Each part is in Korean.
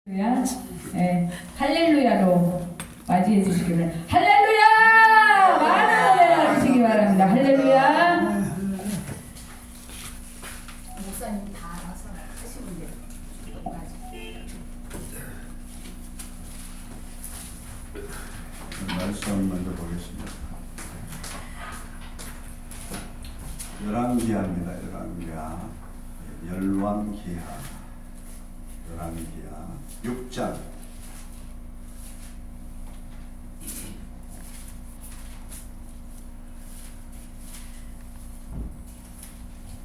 예, 할렐루야로 맞이해 주시기 바랍니다. 할렐루야! 많은 은혜를 주시기 바랍니다. 할렐루야! 목사님 다 알아서 하시면 돼요. 말씀 먼저 보겠습니다. 열왕기하입니다. 열왕기하 6장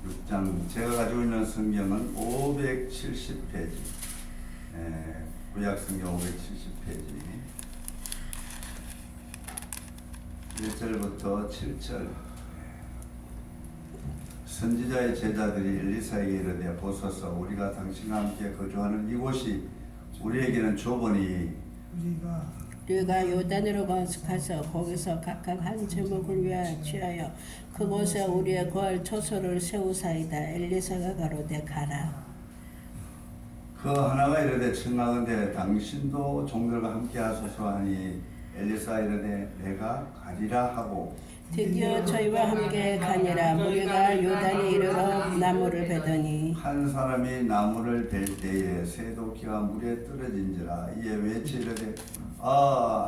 6장 제가 가지고 있는 성경은 570페이지, 구약 성경 570페이지 1절부터 7절. 선지자의 제자들이 엘리사에게 이르되 보소서, 우리가 당신과 함께 거주하는 이곳이 우리에게는 좁으니 우리가 요단으로 가서 거기서 각각 한 제목을 취하여 그곳에 우리의 거할 처소를 세우사이다. 엘리사가 가로되 가라. 그 하나가 이르되 청하건대 당신도 종들과 함께 하소서 하니 엘리사 이르되 내가 가리라 하고 드디어 저희와 함께 가니라. 우리가 요단에 이르러 나무를 베더니 한 사람이 나무를 벨 때에 새도끼가 물에 떨어진지라. 이에 외치 이르되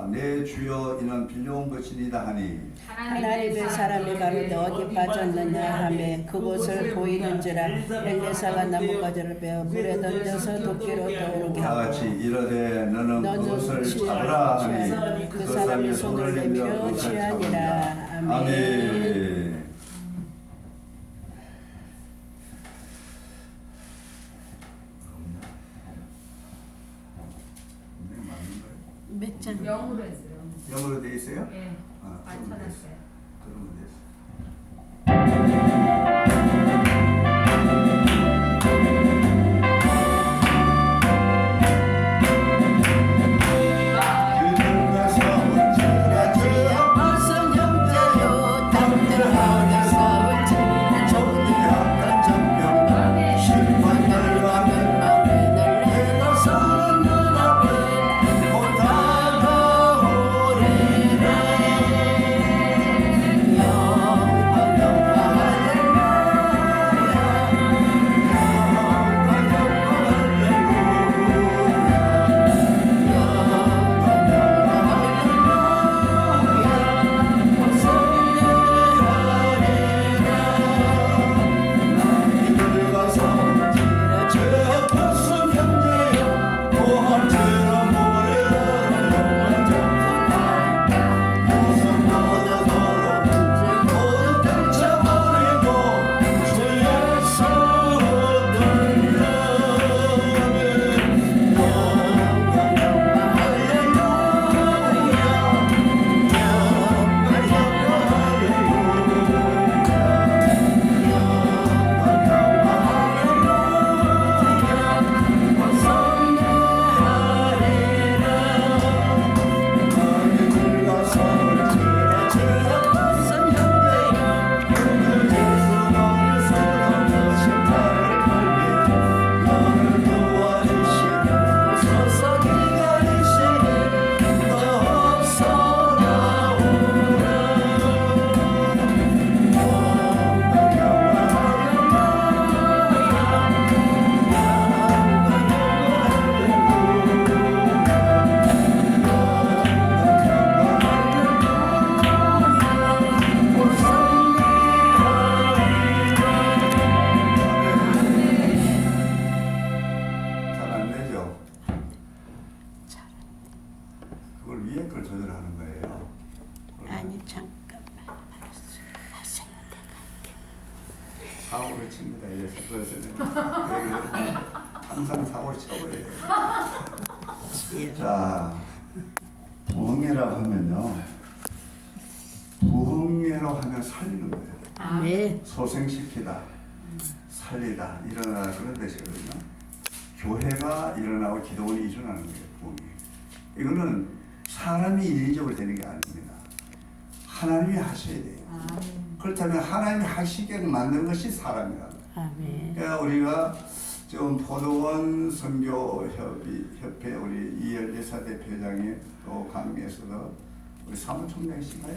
내 주여 이는 빌려온 것이니이다 하니 하나님의 사람이 가로되 어디 빠졌느냐 하매 그곳을 보이는지라. 엘리사가 나뭇가지를 베어 물에 던져서 도끼로 떠오르게 다 같이 이르되 너는 그것을 잡으라 하니 그 사람이 손을 내밀어 그것을 취하니라. 잡은다. 아멘. 아멘. 몇 장? 영어로 했어요. 영어로 돼 있어요? 예. 많이 그러면 됐어요. 찾았어요. 그러면 됐어요. 그걸 위에 걸 조절하는 거예요. 아니 잠깐만. 사고를 칩니다. 이래서 그래서는 항상 사고를 쳐버려요. 자, 부흥회라고 하면요, 부흥회라고 하면 살리는 거예요. 네. 소생시키다, 살리다, 일어나다 그런 뜻이거든요. 교회가 일어나고 기도원이 이전하는 거예요. 부흥회. 이거는 사람이 인위적으로 되는 게 아닙니다. 하나님이 하셔야 돼요. 그렇다면 하나님이 하시게 만든 것이 사람이라는 거예요. 아멘. 그러니까 우리가 지금 포도원 선교협회 엘리사 대표장이 또 강의에서도 우리 사무총장이신가요?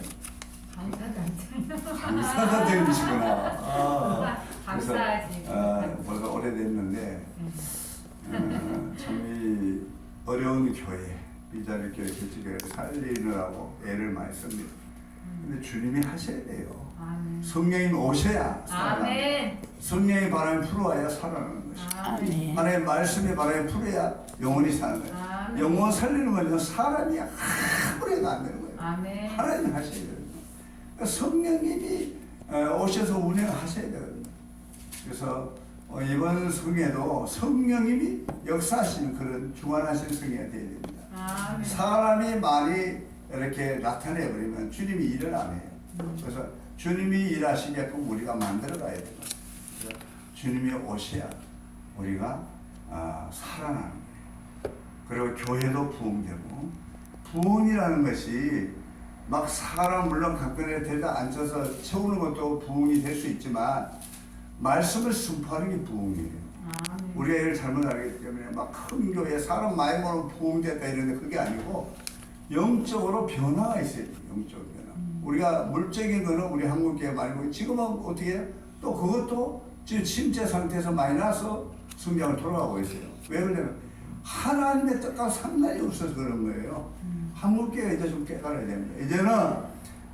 강사장이시구나. 그래서 감사하지. 벌써 오래됐는데 참 이 어려운 교회 비자리 교회 개척교회를 살리느라고 애를 많이 씁니다. 근데 주님이 하셔야 돼요. 아멘. 성령이 오셔야 살아납니다. 아멘. 성령의 바람이 불어와야 살아나는 것이죠. 아멘. 하나님의 말씀의 바람이 불어야 영혼이 사는 거예요. 아멘. 영혼 살리는 건 사람이 아무리 해도 안 되는 거예요. 아멘. 하나님이 하셔야 돼요. 그러니까 성령님이 오셔서 운행하셔야 되거든요. 그래서 이번 성에도 성령님이 역사하시는 그런 주관하시는 성회가 되어야 됩니다. 아멘. 사람이 많이 이렇게 나타내 버리면 주님이 일을 안 해요. 그래서 주님이 일하시게끔 우리가 만들어 가야 돼요. 그래서 주님이 오셔야 우리가 살아나는 거예요. 그리고 교회도 부흥되고, 부흥이라는 것이 막 사람 물론 가끔에 데려다 앉혀서 채우는 것도 부흥이 될 수 있지만 말씀을 선포하는 게 부흥이에요. 아멘. 우리가 이걸 잘못 알기 때문에 막 큰 교회 사람 많이 모으면 부흥됐다 이러는데 그게 아니고 영적으로 변화가 있어야 돼요. 영적으로 변화. 우리가 물적인 거는 우리 한국교회 말고 지금은 어떻게 해요? 또 그것도 지금 침체 상태에서 많이 나서 성장을 돌아가고 있어요. 왜 그러냐면 하나님의 뜻과 상관이 없어서 그런 거예요. 한국교회가 이제 좀 깨달아야 됩니다. 이제는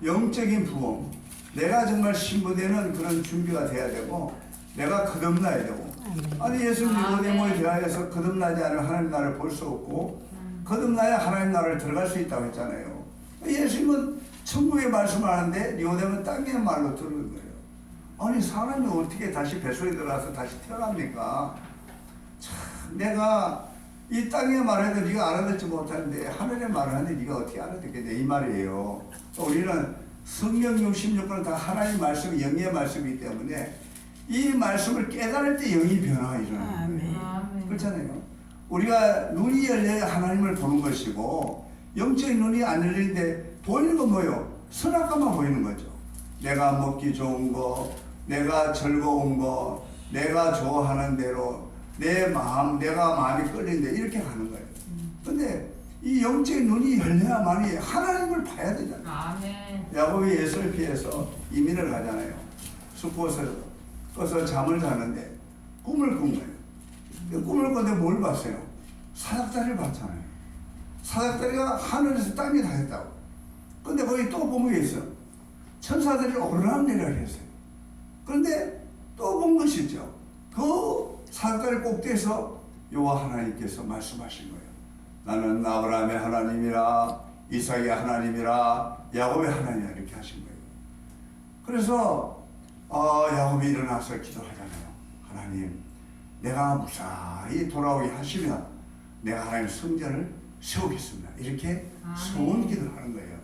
영적인 부흥, 내가 정말 신부되는 그런 준비가 돼야 되고 내가 거듭나야 되고, 아니 예수님 니고데모에 대하여서 거듭나지 않으면 하나님 나라를 볼 수 없고 거듭나야 하나님 나라를 들어갈 수 있다고 했잖아요. 예수님은 천국의 말씀을 하는데 니고데모는 땅의 말로 들은 거예요. 아니 사람이 어떻게 다시 뱃속에 들어가서 다시 태어납니까? 참 내가 이 땅의 말을 해도 네가 알아듣지 못하는데 하늘의 말을 하는데 네가 어떻게 알아듣겠냐 이 말이에요. 우리는 성경 66권은 다 하나님의 말씀이 영의 말씀이기 때문에 이 말씀을 깨달을 때 영이 변화가 일어나는 거예요. 아멘. 그렇잖아요. 우리가 눈이 열려야 하나님을 보는 것이고 영적인 눈이 안 열리는데 보이는 건 뭐예요? 선악과만 보이는 거죠. 내가 먹기 좋은 거, 내가 즐거운 거, 내가 좋아하는 대로 내 마음, 내가 마음이 끌리는데 이렇게 가는 거예요. 근데 이 영적인 눈이 열려야만이 하나님을 봐야 되잖아요. 아멘. 야곱이 예수를 피해서 이민을 가잖아요. 숲곳을 꺼서 잠을 자는데 꿈을 꾼 거예요. 꿈을 꿨는데 뭘 봤어요? 사닥다리를 봤잖아요. 사닥다리가 하늘에서 땅에 닿았다고. 근데 거기 또 본 게 있어. 천사들이 오르락내리락 했어요. 그런데 또 본 것이 있죠. 그 사닥다리 꼭대기에서 여호와 하나님께서 말씀하신 거예요. 나는 아브라함의 하나님이라, 이삭의 하나님이라, 야곱의 하나님이라 이렇게 하신 거예요. 그래서 야곱이 일어나서 기도하잖아요. 하나님, 내가 무사히 돌아오게 하시면 내가 하나님 성전을 세우겠습니다. 이렇게 소원 기도를 하는 거예요.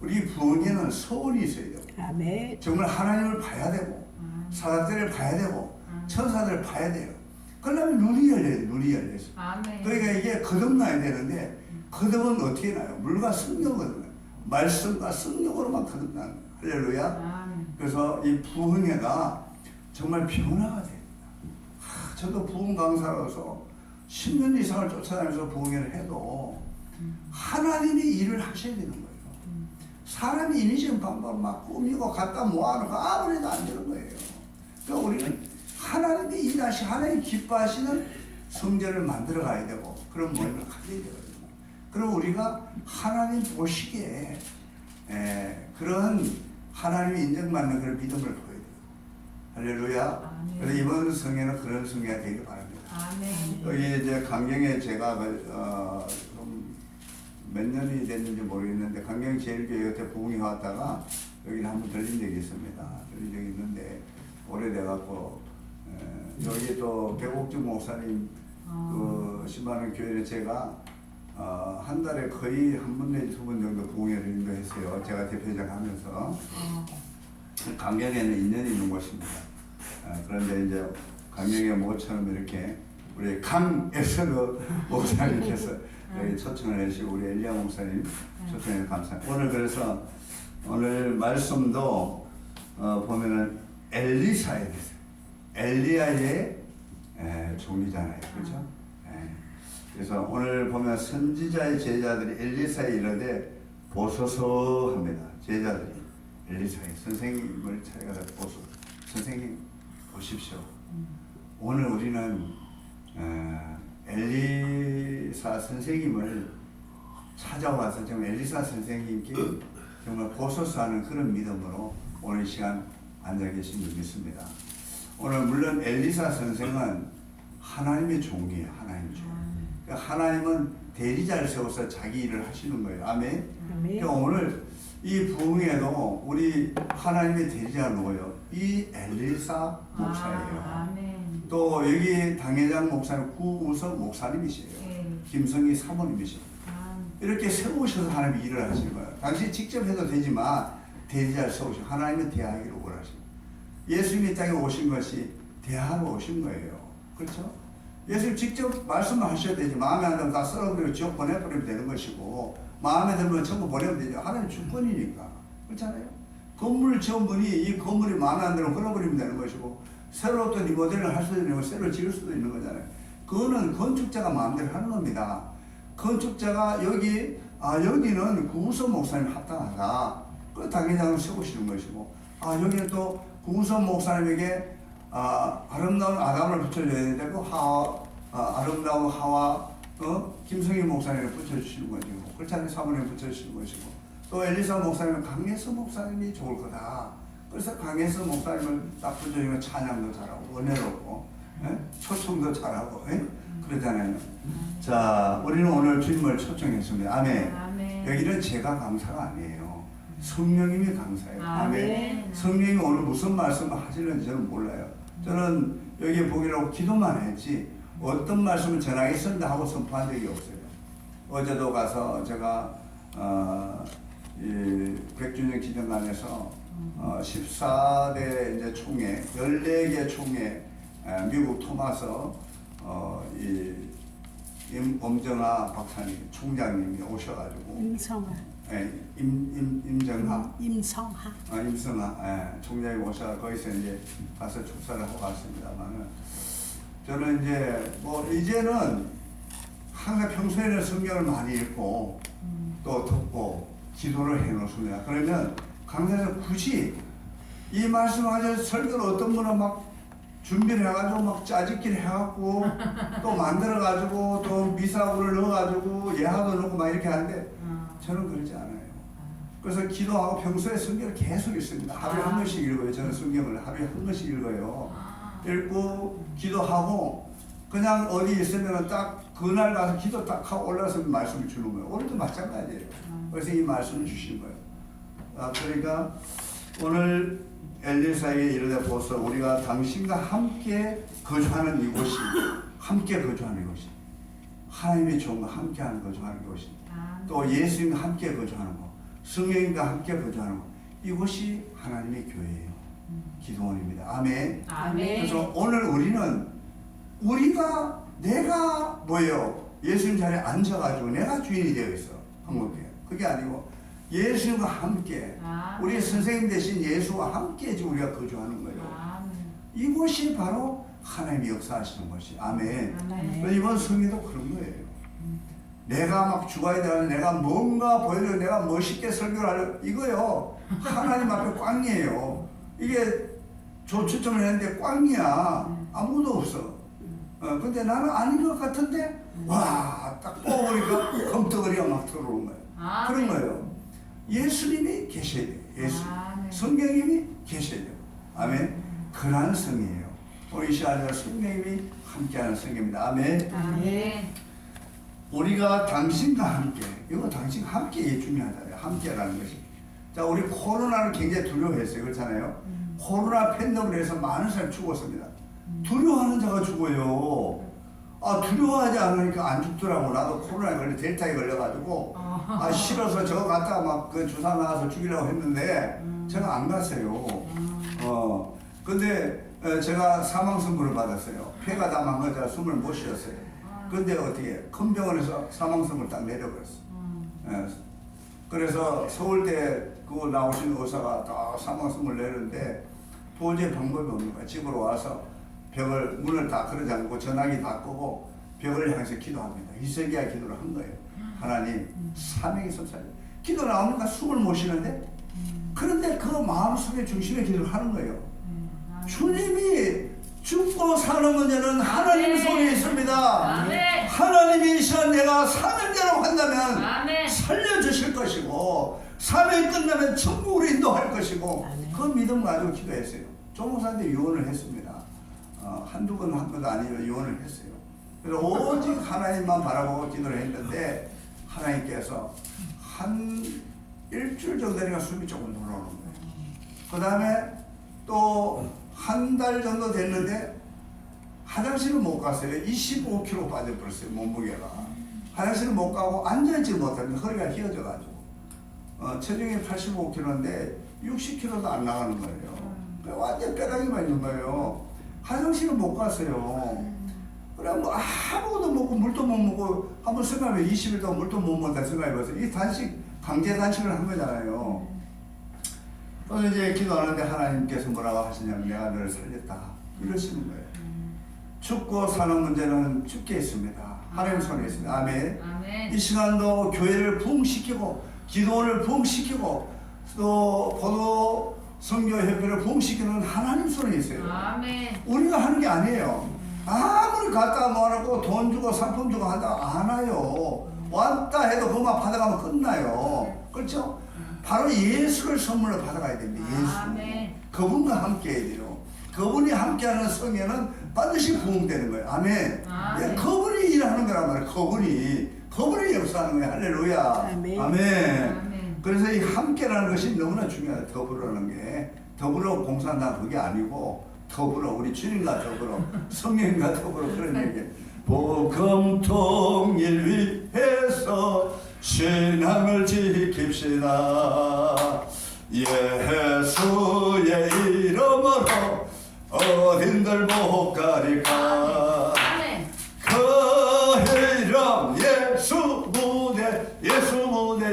우리 부흥에는 소원이 있어야 돼요. 아멘. 정말 하나님을 봐야 되고 사람들을 봐야 되고 천사들을 봐야 돼요. 그러려면 눈이 열려야 돼요. 눈이 열려서. 아멘. 그러니까 이게 거듭나야 되는데 거듭은 어떻게 나요? 물과 성령거든요. 말씀과 성령으로만 거듭나는 거예요. 할렐루야. 아멘. 그래서 이 부흥회가 정말 변화가 됩니다. 저도 부흥 강사로서 10년 이상을 쫓아다니면서 부흥회를 해도 하나님이 일을 하셔야 되는 거예요. 사람이 이니시는 방법 막 꾸미고 갖다 모아놓고 아무래도 안 되는 거예요. 그러니까 우리는 하나님이 일하시, 하나님 기뻐하시는 성전을 만들어 가야 되고 그런 모임을 가져야 되거든요. 그럼 우리가 하나님 보시기에 그런 하나님이 인정받는 그런 믿음을 보여야 돼요. 할렐루야. 아멘. 그래서 이번 성회는 그런 성회가 되길 바랍니다. 아멘. 여기 이제 강경에 제가 몇 년이 됐는지 모르겠는데 강경 제일교회 곁에 부흥이 왔다가 여기를 한번 들린 적이 있습니다. 들린 적이 있는데 오래돼갖고 여기 또 백옥주 목사님 그 신바는 교회를 제가 한 달에 거의 한 번 내지 두 번 정도 부흥회를 인도했어요. 제가 대표장 하면서 강경에는 인연이 있는 곳입니다. 그런데 이제 강경의 모처럼 이렇게 우리 강에서도 목사님께서 여기 초청을 해주시고 우리 엘리야 목사님 초청해 감사합니다. 오늘 그래서 오늘 말씀도 보면은 엘리사에 대해서 엘리야의 종이잖아요, 그렇죠? 그래서 오늘 보면 선지자의 제자들이 엘리사에 이르되 보소서 합니다. 제자들이 엘리사의 선생님을 찾아가서 보소. 선생님 보십시오. 오늘 우리는 엘리사 선생님을 찾아와서 정말 엘리사 선생님께 정말 보소서하는 그런 믿음으로 오늘 시간 앉아 계신 줄 믿습니다. 오늘 물론 엘리사 선생은 하나님의 종이에요. 하나님의 종. 그러니까 하나님은 대리자를 세워서 자기 일을 하시는 거예요. 아멘. 그러니까 오늘 이 부흥에도 우리 하나님의 대리자가 누구예요? 이 엘리사 목사예요. 아멘. 또 여기 당회장 목사님 구우석 목사님이시에요. 네. 김성희 사모님이시에요. 이렇게 세우셔서 하나님이 일을 하시는 거예요. 당신이 직접 해도 되지만 대리자를 세우시고 하나님은 대하기를 원하십니다. 예수님이 땅에 오신 것이 대하러 오신 거예요. 그렇죠? 예수님 직접 말씀하셔야 되지. 마음에 안 들면 다 썰어버리고 지옥 보내버리면 되는 것이고 마음에 들면 전부 보내면 되죠. 하나님 주권이니까. 그렇잖아요? 건물 지은 분이 이 건물이 마음에 안 들면 끊어버리면 되는 것이고 새로 또 리모델링을 할 수도 있는 거 새로 지을 수도 있는 거잖아요. 그거는 건축자가 마음대로 하는 겁니다. 건축자가 여기는 구우석 목사님 합당하다. 그 당회장을 세우시는 것이고 여기는 또 구우석 목사님에게 아름다운 아담을 붙여줘야 되는데 그 아름다운 하와 김성희 목사님을 붙여주시는 것이고 그렇지 사모님 붙여주시는 것이고 또 엘리사 목사님은 강예서 목사님이 좋을 거다. 그래서 강예서 목사님을 딱 붙여주면 찬양도 잘하고 은혜롭고 초청도 잘하고 그러잖아요. 자, 우리는 오늘 주님을 초청했습니다. 아멘. 아멘. 여기는 제가 강사가 아니에요. 성령님이 강사예요. 아멘. 성령님이 오늘 무슨 말씀을 하시는지 저는 몰라요. 저는 여기 보기라고 기도만 했지 어떤 말씀을 전하겠습니다 하고 선포한 적이 없어요. 어제도 가서 제가 이 백주년 기념관에서 14대 이제 총회, 14개 총회 미국 토마서 엄정하 박사님, 총장님이 오셔가지고 임성하. 임정하. 임성하. 임성하. 총장이 오셔서 거기서 이제 가서 축사를 하고 왔습니다만은 저는 이제 이제는 항상 평소에는 성경을 많이 읽고 또 듣고 기도를 해놓습니다. 그러면 강사에서 굳이 이 말씀을 설교를 어떤 분은 막 준비를 해가지고 막 짜집기를 해갖고 또 만들어가지고 또 미사구를 넣어가지고 예하도 넣고 막 이렇게 하는데 저는 그러지 않아요. 그래서 기도하고 평소에 성경을 계속 읽습니다. 하루에 한 번씩 읽어요. 저는 성경을 하루에 한 번씩 읽어요. 읽고 기도하고 그냥 어디 있으면 딱 그날 가서 기도 딱 하고 올라서 말씀을 주는 거예요. 오늘도 마찬가지예요. 그래서 이 말씀을 주신 거예요. 그러니까 오늘 엘리사에게 이르되 보소 우리가 당신과 함께 거주하는 이곳이 함께 거주하는 이곳이 하나님의 종과 함께하는 거주하는 곳이 또 예수님과 함께 거주하는 곳 성령님과 함께 거주하는 곳 이곳이 하나님의 교회예요. 기도원입니다. 아멘. 아멘. 그래서 오늘 우리는 내가 뭐예요? 예수님 자리에 앉아가지고 내가 주인이 되어 있어. 한국에 그게 아니고 예수님과 함께 우리 선생님 대신 예수와 함께 지금 우리가 거주하는 거예요. 이곳이 바로 하나님이 역사하시는 것이. 아멘. 이번 성회도 그런 거예요. 내가 막 죽어야 되는 내가 뭔가 보여줘 내가 멋있게 설교를 하려 이거요. 하나님 앞에 꽝이에요. 이게 조추첨을 했는데 꽝이야. 아무도 없어. 근데 나는 아닌 것 같은데 와, 딱 뽑아보니까 검떡거리가 막 들어오는 거예요. 그런 거예요. 예수님이 계셔야 돼요. 예수. 성령님이 계셔야 돼요. 아멘. 그러한 성이에요. 우리 이 시간에 성령님이 함께하는 성입니다. 아멘. 아멘. 우리가 당신과 함께, 이거 당신과 함께 중요하잖아요. 함께라는 것이. 자, 우리 코로나를 굉장히 두려워했어요. 그렇잖아요. 코로나 팬덤으로 해서 많은 사람이 죽었습니다. 두려워하는 자가 죽어요. 두려워하지 않으니까 안 죽더라고. 나도 코로나에 걸려 델타에 걸려가지고 싫어서 저거 갔다가 막 그 주사 나가서 죽이려고 했는데 제가 안 갔어요. 근데 제가 사망 선고를 받았어요. 폐가 다 망가져 숨을 못 쉬었어요. 근데 어떻게 큰 병원에서 사망 선고를 딱 내려버렸어. 그래서 서울대 그거 나오신 의사가 다 사망 선고를 내렸는데 도저히 방법이 없는 거야. 집으로 와서 벽을 문을 다 걸어 잠그고 전화기 다 끄고 벽을 향해서 기도합니다. 히스기야 기도를 한 거예요. 하나님 사명이 섭사해. 기도 나오니까 숨을 못 쉬는데 그런데 그 마음속에 중심의 기도를 하는 거예요. 주님이 죽고 사는 문제는 하나님 손에 있습니다. 아멘. 하나님이 이 시간 내가 사명자라고 한다면 아멘. 살려주실 것이고 사명이 끝나면 천국으로 인도할 것이고 그 믿음 가지고 기도했어요. 조목사한테 유언을 했습니다. 한두 번 한 것도 아니고 유언을 했어요. 그래서 오직 하나님만 바라보고 기도를 했는데 하나님께서 한 일주일 정도 되니까 숨이 조금 돌아오는 거예요. 그 다음에 또 한 달 정도 됐는데 화장실을 못 갔어요. 25kg 빠져버렸어요. 몸무게가. 화장실을 못 가고 앉아있지 못합니다. 허리가 휘어져가지고. 체중이 85kg인데 60kg도 안 나가는 거예요. 완전 뼈다귀만 있는 거예요. 화장실을 못 갔어요. 그래 뭐 아무것도 먹고 물도 못 먹고 한번 생각해보면 20일 동안 물도 못 먹다 생각해보세요. 이 단식 강제 단식을 한 거잖아요. 또 이제 기도하는데 하나님께서 뭐라고 하시냐면 내가 너를 살렸다 이러시는 거예요. 죽고 사는 문제는 죽게 있습니다. 하나님 손에 있습니다. 아멘. 아멘. 이 시간도 교회를 부흥시키고 기도를 부흥시키고 또 포도 선교협회를 부흥시키는 하나님 손에 있어요. 아멘. 우리가 하는 게 아니에요. 아무리 갖다 모아놓고 돈 주고 상품 주고 한다 안 와요. 왔다 해도 그만 받아가면 끝나요. 그렇죠? 바로 예수를 선물로 받아가야 됩니다. 예수. 아멘. 그분과 함께 해야 돼요. 그분이 함께하는 성회는 반드시 부흥되는 거예요. 아멘. 아멘. 예, 그분이 일하는 거란 말이에요. 그분이 역사하는 거예요. 할렐루야. 아멘. 아멘. 그래서 이 함께라는 것이 너무나 중요해요. 더불어라는 게 더불어 봉사한다 그게 아니고 더불어 우리 주님과 더불어 성령과 더불어 그런 얘기. 복음 통일 위해서 신앙을 지킵시다. 예수의 이름으로 어딘들 못 가리까. 아멘. 그 이름 예수 무대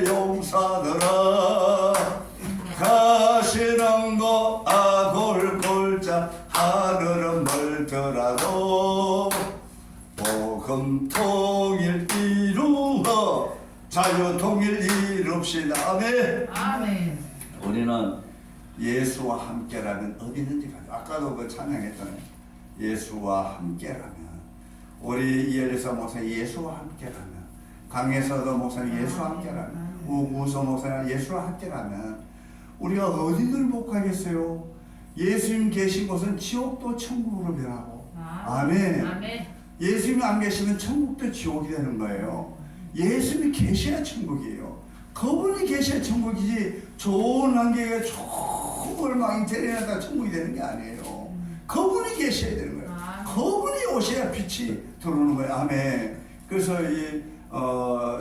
용사들아 가시는 거 아골골자 하늘은 멀더라도 복음 통일 이루어 자유 통일 이룹시다. 아멘. 아멘. 우리는 예수와 함께라면 어디든지 가죠. 아까도 그 찬양했잖아요. 예수와 함께라면 우리 이엘리사 목사 예수와 함께라면 강에서도 목사님 예수와 함께라면 우서 목사님 예수와 함께라면 우리가 어디를 못 가겠어요. 예수님 계신 곳은 지옥도 천국으로 변하고. 아멘. 아멘. 예수님이 안 계시면 천국도 지옥이 되는 거예요. 예수님이 계셔야 천국이에요. 그분이 계셔야 천국이지 좋은 환경에 좋은 걸 막 데려다가 천국이 되는 게 아니에요. 그분이 계셔야 되는 거예요. 그분이 오셔야 빛이 들어오는 거예요. 아멘. 그래서 이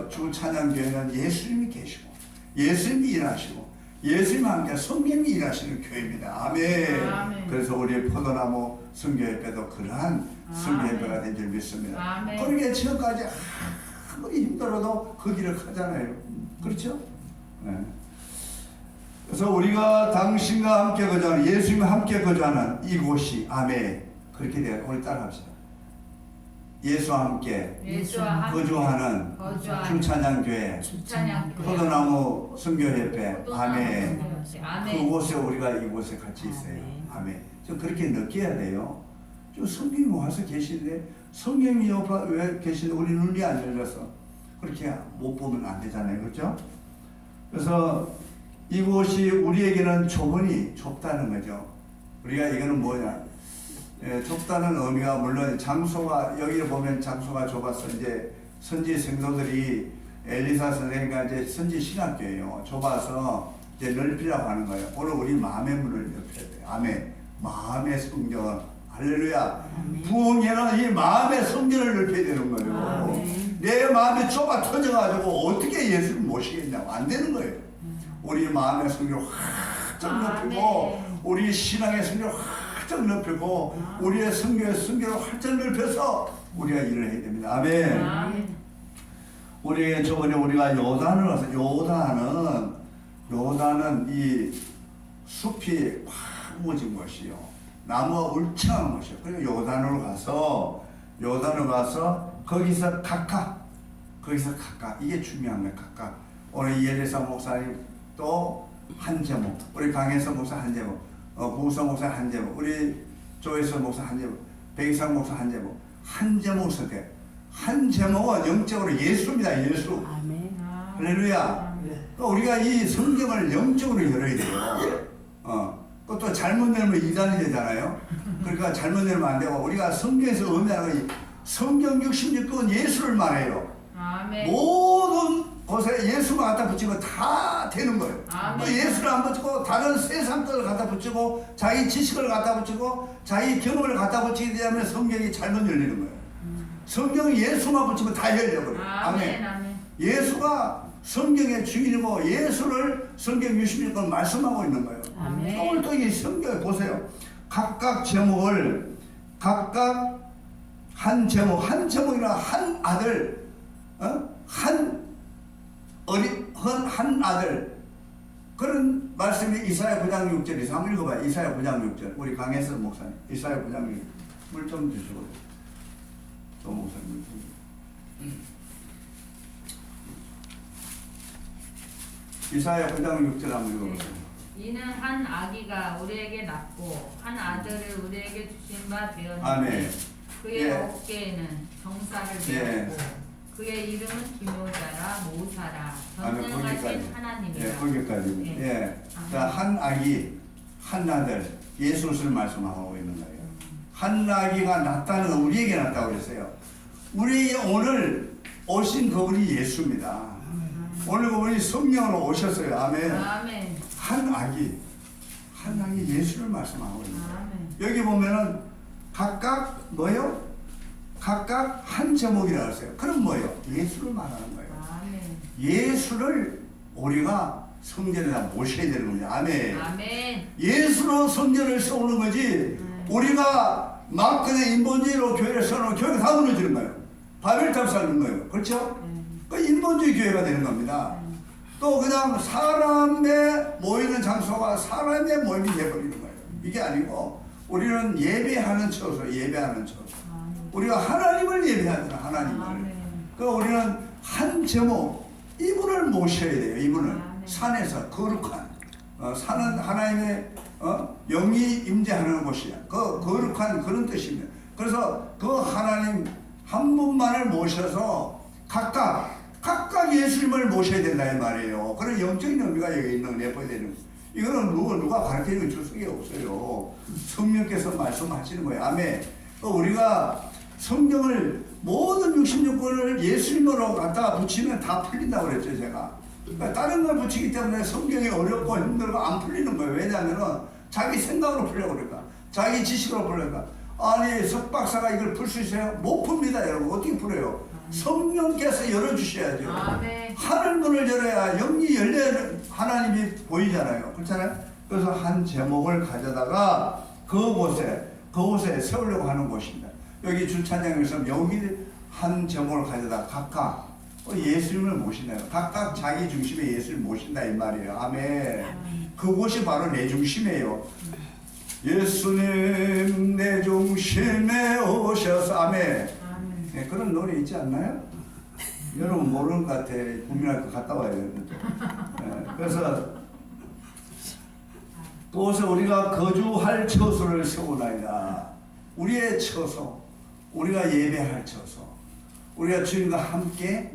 주 찬양교회는 예수님이 계시고 예수님이 일하시고 예수님과 함께 성령이 일하시는 교회입니다. 아멘. 아멘. 그래서 우리 포도나무 선교협회도 그러한 선교협회가 된 줄 믿습니다. 아멘. 그러니까 지금까지 아무리 힘들어도 그 길을 가잖아요. 그렇죠? 네. 그래서 우리가 당신과 함께 거주하는 예수님과 함께 거주하는 이곳이 아멘. 그렇게 돼요. 우리 따라합시다. 예수와 함께 예수와 함께 거주하는 거주하는 주찬양교회 주찬양교회 포도나무 선교협회 아멘. 아멘. 그곳에 우리가 이곳에 같이 있어요. 아멘. 좀 그렇게 느껴야 돼요. 좀 성경이 와서 계시는데 성경이 옆에 왜 계시는데 우리 눈이 안 열려서 그렇게 못 보면 안 되잖아요. 그렇죠? 그래서 이곳이 우리에게는 좁다는 거죠. 우리가 이거는 뭐냐? 좁다는 의미가 물론 장소가 여기를 보면 장소가 좁아서 이제 선지 성도들이 엘리사 선생님과 이제 선지 신학교예요. 좁아서 이제 넓히라고 하는 거예요. 오늘 우리 마음의 문을 넓혀야 돼요. 아멘. 마음의 성전. 할렐루야. 부흥회는 이 마음의 성전을 넓혀야 되는 거예요. 아멘. 내 마음이 좁아 터져가지고 어떻게 예수를 모시겠냐고 안 되는 거예요. 우리 마음의 성전을 확 넓히고 우리 신앙의 성전을 활짝 넓히고 우리의 성교의 성교를 활짝 넓혀서 우리가 일을 해야 됩니다. 아멘. 아멘. 우리 저번에 우리가 요단을 와서 요단은 이 숲이 파무진 곳이요. 나무가 울창한 곳이요. 그래서 요단으로 가서 거기서 각각 이게 중요한 거예요. 각각 오늘 이엘리사 목사님 또 한 제목, 우리 강혜선 목사 한 제목, 부우성 목사 한 제목, 우리 조혜선 목사 한 제목, 백이상 목사 한 제목, 한 제목 선택. 한 제목은 영적으로 예수입니다. 예수. 아멘. 할렐루야. 또 우리가 이 성경을 영적으로 열어야 돼요. 또 잘못 열면 이단이 되잖아요. 그러니까 잘못 열면 안 되고 우리가 성경에서 의미하는 성경 66권은 예수를 말해요. 아멘. 모든 곳에 예수가 갖다 붙이면 다 되는 거예요. 아멘. 또 예수를 안 붙이고 다른 세상 것을 갖다 붙이고 자기 지식을 갖다 붙이고 자기 경험을 갖다 붙이게 되면 성경이 잘못 열리는 거예요. 성경이 예수만 붙이면 다 열려버려요. 아멘. 아멘. 예수가 성경의 주인이고 예수를 성경 66권 말씀하고 있는 거예요. 아멘. 오늘 또 이 성경에 보세요. 각각 제목을 각각 한 제목이나 한 아들, 한 아들 그런 말씀이 이사야 9장 6절에서 한번 읽어봐요. 이사야 9장 6절 우리 강혜선 목사님 이사야 9장 6절 물 좀 주시고 조 목사님 이사야 9장 6절 한번 읽어보세요. 이는 한 아기가 우리에게 낳고 한 아들을 우리에게 주신 바 되었는데 아멘. 그의 예. 어깨에는 정사를 예. 메었고 그의 이름은 기묘자라 모사라 아멘. 전능하신 거기까지. 하나님이라. 예, 거기까지. 예. 예. 아멘. 자, 한 아기, 한 아들, 예수를 말씀하고 있는 거예요. 한 아기가 낳다는 건 우리에게 낳다고 그랬어요. 우리 오늘 오신 그분이 예수입니다. 오늘 그분이 성령으로 오셨어요. 아멘. 아멘. 한 아기 예수를 말씀하고 있는 거예요. 아멘. 여기 보면은 각각 뭐요? 각각 한 제목이라고 했어요. 그럼 뭐요? 예수를 말하는 거예요. 아멘. 예수를 우리가 성전에다 모셔야 되는 거죠. 아멘. 아멘. 예수로 성전을 세우는 거지. 우리가 막 그냥 인본주의로 교회를 세우는 교회가 다 무너지는 거예요. 바벨탑 쌓는 거예요. 그렇죠? 그 인본주의 교회가 되는 겁니다. 또 그냥 사람의 모이는 장소가 사람의 모임이 되어버리는 거예요. 이게 아니고 우리는 예배하는 처소. 우리가 하나님을 예배하잖아. 하나님을. 아멘. 그 우리는 한 제목 이분을 모셔야 돼요. 이분을 아멘. 산에서 거룩한 산은 하나님의 영이 임재하는 곳이야. 그 거룩한 그런 뜻입니다. 그래서 그 하나님 한 분만을 모셔서 각각 예수님을 모셔야 된다 이 말이에요. 그런 영적인 의미가 여기 있는 내포되어 되는 거예요. 이거는 누가 가르치는 줄수가 없어요. 성령께서 말씀하시는 거예요. 아멘. 우리가 성경을 모든 66권을 예수님으로 갖다가 붙이면 다 풀린다고 그랬죠, 제가. 그러니까 다른 걸 붙이기 때문에 성경이 어렵고 힘들고 안 풀리는 거예요. 왜냐하면 자기 생각으로 풀려고 그러니까. 자기 지식으로 풀려니까. 아니, 석박사가 이걸 풀 수 있어요? 못 풉니다, 여러분. 어떻게 풀어요? 성령께서 열어주셔야죠. 아멘. 하늘문을 열어야 영이 열려 하나님이 보이잖아요. 그렇잖아요? 그래서 한 제목을 가져다가 그곳에 세우려고 하는 곳입니다. 여기 주차장에서 여기 한 제목을 가져다 각각 예수님을 모신다요. 각각 자기 중심에 예수를 모신다 이 말이에요. 아멘. 그곳이 바로 내 중심이에요. 예수님 내 중심에 오셔서 아멘. 네, 그런 노래 있지 않나요? 여러분 모르는 것 같아. 국민학교 갔다 와야 되는데. 네, 그래서 그곳에 우리가 거주할 처소를 세우나이다. 우리의 처소, 우리가 예배할 처소, 우리가 주님과 함께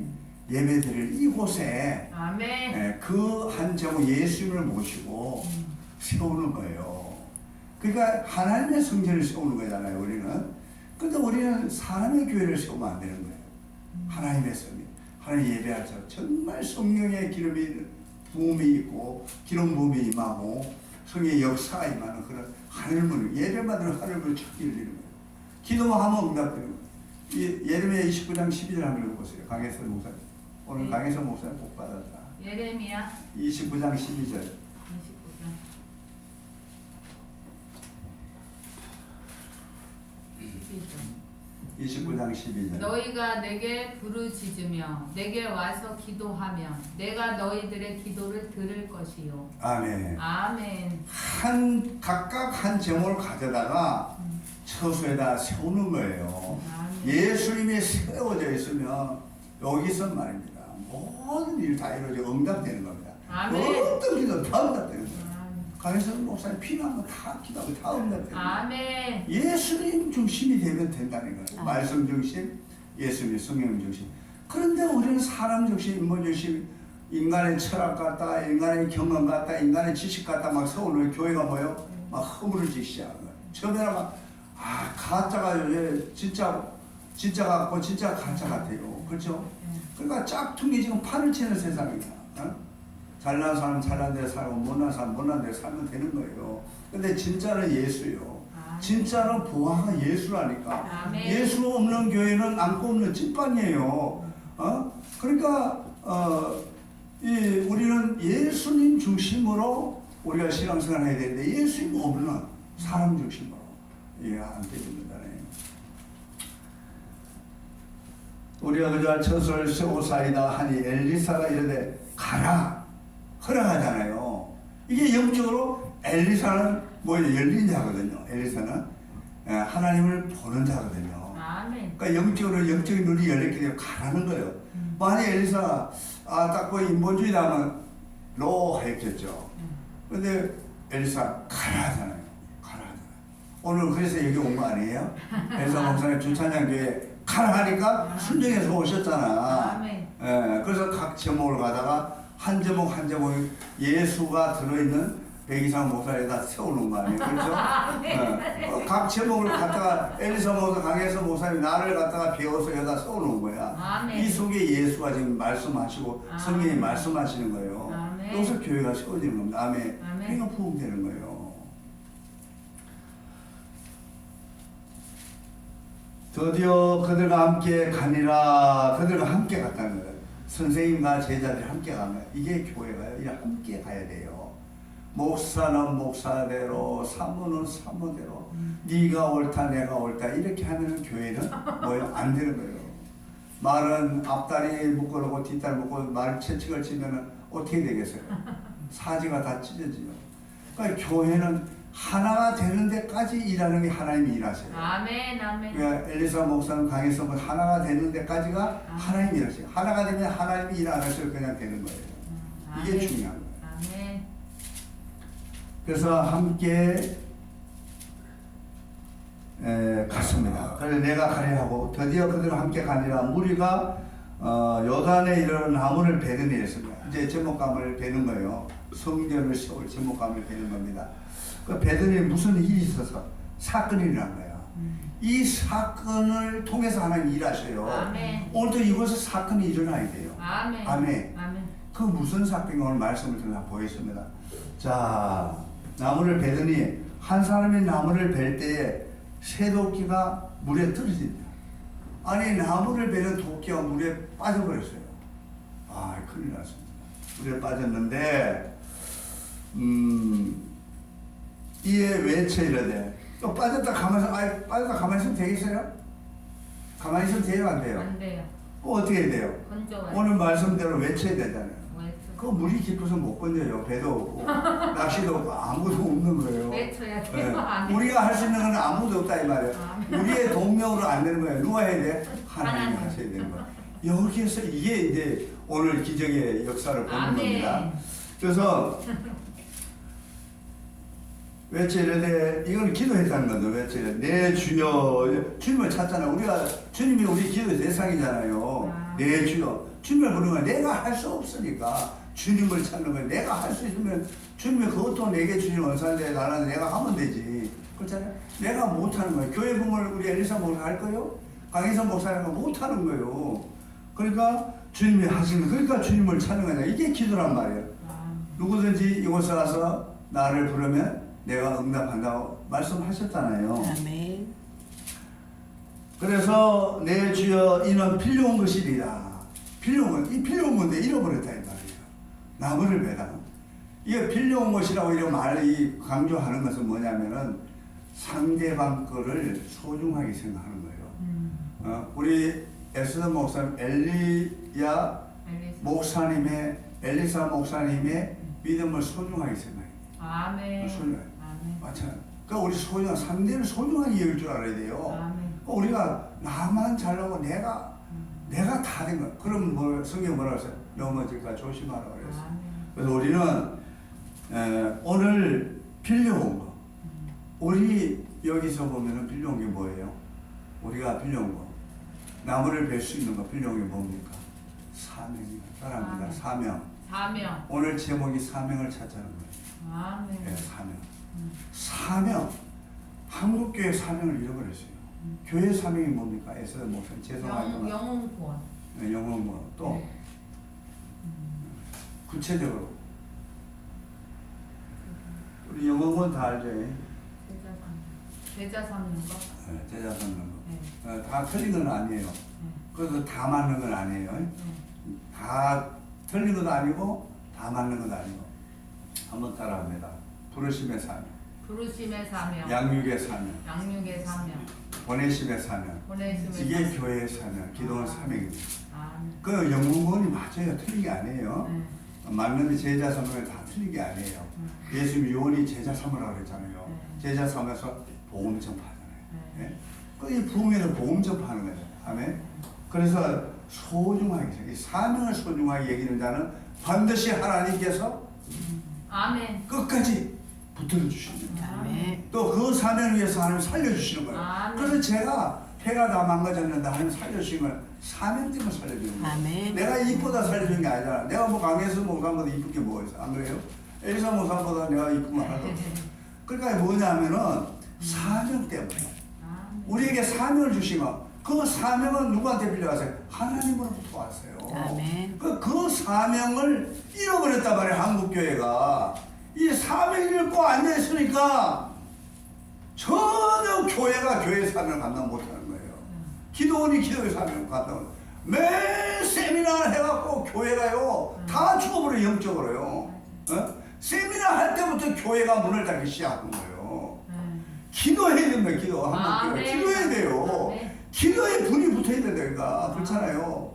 예배드릴 이곳에 아멘. 그 한 제목 예수님을 모시고 세우는 거예요. 그러니까 하나님의 성전을 세우는 거잖아요. 우리는. 근데 우리는 사람의 교회를 세우면 안 되는 거예요. 하나님의 성전, 하나님 예배할 때 정말 성령의 부음이 있고 기름 부음이 임하고 성의 역사가 임하는 그런 하늘문을 예배받는 하늘문을 찾기 열리는 거예요. 기도하면 응답되는 거예요. 예레미야 29장 12절 한번 읽어보세요. 강혜선 목사님. 오늘 강혜선 목사님 복 받았다. 예레미야 29장 12절. 29장 12절. 너희가 내게 부르짖으며 내게 와서 기도하면 내가 너희들의 기도를 들을 것이요. 아멘. 아멘. 각각 한 제목을 가져다가 처소에다 세우는 거예요. 아멘. 예수님이 세워져 있으면 여기서 말입니다. 모든 일 다 이루어져 응답되는 겁니다. 아멘. 어떤 기도 다 응답되는 거예요. 강혜선 목사님 필요한 거 다 기도하고 다 응답되는 거예요. 아멘. 예수님 중심이 되면 된다는 거예요. 말씀 중심, 예수님 성령 중심. 그런데 우리는 사람 중심, 인본 중심, 인간의 철학 같다, 인간의 경험 같다, 인간의 지식 같다 막 세우는 교회가 뭐요? 막 허물어지기 시작하는 거예요. 처음에는 막 가짜가 진짜 같고 진짜 가짜 같아요. 그렇죠? 그러니까 짝퉁이 지금 판을 치는 세상이야. 어? 잘난 사람 잘난 데 살고 못난 사람 못난 데 살면 되는 거예요. 근데 진짜는 예수요. 진짜는 보아가 예수라니까. 아멘. 예수 없는 교회는 안고 없는 찐빵이에요. 그러니까 우리는 예수님 중심으로 우리가 신앙생활을 해야 되는데 예수님 없는 사람 중심으로 안 되겠는다. 우리가 그저 처소를 세우사이다 하니 엘리사가 이르되 가라 허락하잖아요. 이게 영적으로 엘리사는 열린 자거든요. 엘리사는 하나님을 보는 자거든요. 아멘. 그러니까 영적으로 영적인 눈이 열렸기 때문에 가라는 거예요. 만약 엘리사가 딱 그 인본주의다 하면 노 했겠죠. 근데 엘리사 가라 하잖아요. 가라 하잖아요. 오늘 그래서 여기 온 거 아니에요? 엘리사 목사님 주찬양 교회 가라 하니까 순종해서 오셨잖아. 아멘. 그래서 각 제목을 가다가 한 제목 한 제목이 예수가 들어있는 100 이상 목사에다 세우는 거 아니에요? 그렇죠? 각 제목을 갖다가 엘리사 목사, 강혜서 목사님 나를 갖다가 배워서 여기다 세우는 거야. 아멘. 이 속에 예수가 지금 말씀하시고 성령이 말씀하시는 거예요. 아멘. 여기서 교회가 세워지는 겁니다. 아멘. 아멘. 그러니까 부흥되는 거예요. 드디어 그들과 함께 가니라. 그들과 함께 갔다는 거예요. 선생님과 제자들이 함께 가는 거예요. 이게 교회가요. 이렇게 함께 가야 돼요. 목사는 목사대로, 사모는 사모대로, 네가 옳다, 내가 옳다 이렇게 하면 교회는 뭐예요? 안 되는 거예요. 말은 앞다리 묶어놓고 뒷다리 묶고 말 채찍을 치면은 어떻게 되겠어요? 사지가 다 찢어지죠. 그러니까 교회는 하나가 되는 데까지 일하는 게 하나님이 일하세요. 아멘. 아멘. 그러니까 엘리사 목사는 강혜서 목사 하나가 되는 데까지가 하나님이 일하세요. 하나가 되면 하나님이 일 안 하셔도 그냥 되는 거예요. 이게 아멘. 중요한 거예요. 아멘. 그래서 함께 갔습니다. 그래서 내가 가려 하고 드디어 그들과 함께 가니라. 무리가 요단에 이르러 나무를 베더니 했습니다. 이제 제목감을 베는 거예요. 성전을 세울 제목감을 베는 겁니다. 그 베더니 무슨 일이 있어서 사건이 일어난 거예요. 이 사건을 통해서 하나님 일하셔요. 아멘. 오늘도 이곳에 사건이 일어나야 돼요. 아멘. 아멘. 아멘. 그 무슨 사건인가 오늘 말씀을 통해서 보겠습니다. 자, 나무를 베더니 한 사람이 나무를 벨 때에 새 도끼가 물에 떨어진다. 아니 나무를 베는 도끼가 물에 빠져버렸어요. 큰일 났습니다. 물에 빠졌는데 이에 외쳐 이러되 또 빠졌다 가만히 있으면 되겠어요? 가만히 있으면 돼요 안 돼요? 안 돼요. 어떻게 해야 돼요? 건져와요. 오늘 말씀대로 외쳐야 되잖아요. 외쳐. 그 물이 깊어서 못 건져요. 배도 없고 낚시도 없고 아무도 없는 거예요. 외쳐야 네. 돼요. 안 돼요. 우리가 할 수 있는 건 아무도 없다 이 말이에요. 아멘. 우리의 동력으로 안 되는 거예요. 누가 해야 돼? 하나님이 하나님. 하셔야 되는 거예요. 여기에서 이게 이제 오늘 기적의 역사를 보는 아멘. 겁니다. 그래서 외쳐 이르되 이건 기도했다는 거죠. 외쳐 이르되 내 주여. 주님을 찾잖아요. 우리가 주님이 우리 기도의 대상이잖아요. 내 주여. 주님을 부르는 거야. 내가 할 수 없으니까 주님을 찾는 거야. 내가 할 수 있으면 주님이 그것도 내게 주신 원산데 나는 내가 하면 되지. 그렇잖아요. 내가 못하는 거예요. 교회 부흥을 우리 엘리사 목사 할 거예요? 강혜선 목사가 못하는 거예요. 그러니까 주님이 하시는 그러니까 주님을 찾는 거냐. 이게 기도란 말이에요. 누구든지 이곳에 와서 나를 부르면 내가 응답한다고 말씀하셨잖아요. 아멘. 그래서 내 주여 이는 필요한 것이리라. 필요한 건, 이 필요한 건데 잃어버렸다 이 말이에요. 나무를 베다. 이게 필요한 것이라고 이런 말이 강조하는 것은 뭐냐면은 상대방 거를 소중하게 생각하는 거예요. 우리 에스더 목사님 엘리사 목사님의 믿음을 소중하게 생각해요. 아멘. 소중하게. 아멘. 맞잖아요. 그러니까 우리 소중한 상대를 소중하게 여길 줄 알아야 돼요. 아멘. 우리가 나만 잘나고 내가 다 된 거야. 그럼 뭐 성경 뭐라고 했어요? 넘어질까 조심하라 그랬어요. 그래서 우리는 오늘 빌려온 거. 우리 여기서 보면은 빌려온 게 뭐예요? 우리가 빌려온 거. 나무를 벨 수 있는 거 빌려온 게 뭡니까? 사명이다. 따라합니다. 사명. 사명. 오늘 제목이 사명을 찾자는 거예요. 아멘. 네, 사명. 사명. 한국교회 사명을 잃어버렸어요. 교회 사명이 뭡니까? 에스더 목사 죄송하지만 영혼권. 네, 영혼권 또 네. 구체적으로 우리 영혼권 다 알죠? 제자 삼는 거. 네, 제자 삼는 거. 네. 다 틀린 건 아니에요. 그래서 다 맞는 건 아니에요. 다 틀린 것도 아니고 다 맞는 것도 아니고. 한번 따라합니다. 부르심의 사명, 부르심의 사명. 양육의 사명, 양육의 사명. 보내심의 사명. 보내심의 이게 사명. 교회의 사명, 기도원 사명입니다. 아멘. 그 영문권이 맞아요. 틀린 게 아니에요. 네. 맞는데 제자 삼으면 다 틀린 게 아니에요. 예수님 요한이 제자 삼으라고 그랬잖아요. 제자 삼아서 복음 전파하잖아요. 예? 그 부흥에서 복음 전파하는 거예요. 아멘. 그래서 소중하게 이 사명을 소중하게 여기는 자는 반드시 하나님께서 아멘. 끝까지 붙들어 주십니다. 아멘. 또 그 사명을 위해서 하나님 살려주시는 거예요. 아멘. 그래서 제가 해가 다 망가졌는데 하나님 살려주신 걸 사명 때문에 살려주는 거예요. 아멘. 내가 이쁘다 살려주는 게 아니잖아. 내가 뭐 강혜수 목사보다 이쁜 게 뭐가 있어? 안 그래요? 엘리사 목사보다 내가 이쁜 거 하나도 없어. 그러니까 뭐냐면은 사명 때문에 아멘. 우리에게 사명을 주시면 그 사명은 누구한테 빌려가세요? 하나님으로부터 왔어요. 아멘. 그 사명을 잃어버렸단 말이에요. 한국교회가 이 사명을 잃고 앉아있으니까 전혀 교회가 교회 사명을 감당 못하는 거예요. 기도원이 기도의 사명을 감당 못해요. 매 세미나 해갖고 교회가요 다 죽어버려요. 영적으로요. 어? 세미나 할 때부터 교회가 문을 닫기 시작한 거예요. 기도해야 된다. 기도. 한국교회 기도해야 돼요. 아멘. 기도에 분이 붙어야 된다니까. 그렇잖아요.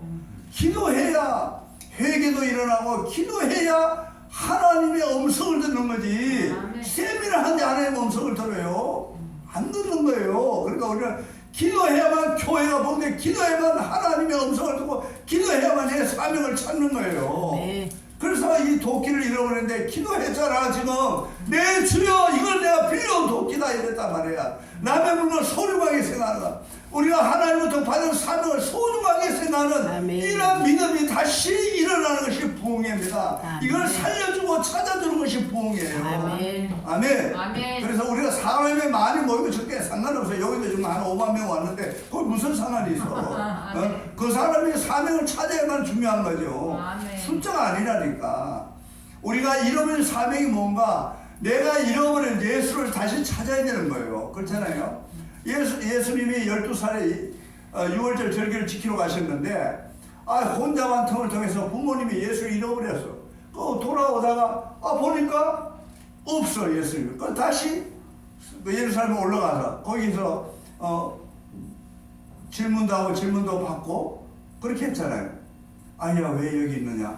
기도해야 회개도 일어나고 기도해야 하나님의 음성을 듣는 거지. 아멘. 세미나한데 하나님의 음성을 들어요. 안 듣는 거예요. 그러니까 우리는 기도해야만 교회가 보는데 기도해야만 하나님의 음성을 듣고 기도해야만 내 사명을 찾는 거예요. 네. 그래서 이 도끼를 잃어버렸는데 기도했잖아. 지금 내 주여 이걸 내가 빌려온 도끼다 이랬단 말이야. 남의 물건 소중하게 생각하는 거야. 우리가 하나님부터 받은 사명을 소중하게 생각하는 아멘. 이런 믿음이 다시 일어나는 것이 부흥입니다. 아멘. 이걸 살려주고 찾아주는 것이 부흥이에요. 아멘. 아멘. 아멘. 그래서 우리가 사람이 많이 모이면 적게 상관없어요. 여기도 지금 한 5만 명 왔는데 그걸 무슨 상관이 있어. 아멘. 그 사람이 사명을 찾아야만 중요한 거죠. 아멘. 숫자가 아니라니까. 우리가 잃어버린 사명이 뭔가 내가 잃어버린 예수를 다시 찾아야 되는 거예요. 그렇잖아요. 예수님이 12살에 6월절 절기를 지키러 가셨는데 혼자만 틈을 통해서 부모님이 예수를 잃어버렸어. 그 돌아오다가 보니까 없어 예수님. 그 다시 예루살렘에 올라가서 거기서 질문도 하고 질문도 받고 그렇게 했잖아요. 아니야 왜 여기 있느냐?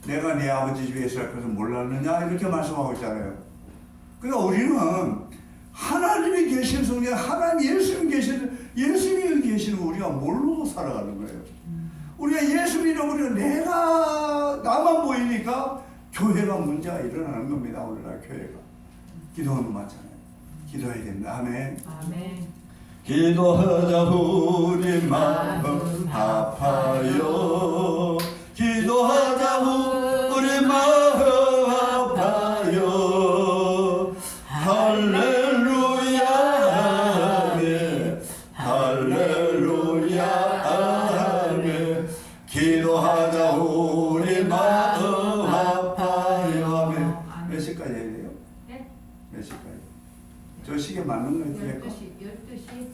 내가 내 아버지 집에 있을 것을 몰랐느냐? 이렇게 말씀하고 있잖아요. 그러니까 우리는 하나님이 계신 성경, 하나님 예수님이 계시는 우리가 뭘로 살아가는 거예요? 우리가 예수를 잃어버리면 내가 나만 보이니까 교회가 문제가 일어나는 겁니다. 오늘날 교회가. 기도는 마찬가지예요. 기도해야 됩니다. 아멘. 아멘. 기도하자 우리 마음 아파요. 기도하자 우리 마음 아파요. 할렐루야 아멘. 할렐루야 아멘. 기도하자 우리 마음 아파요. 아멘. 몇 시까지 해야 돼요? 네? 몇 시까지? 저 시계 맞는 거예요? 뒤에 거? 12시.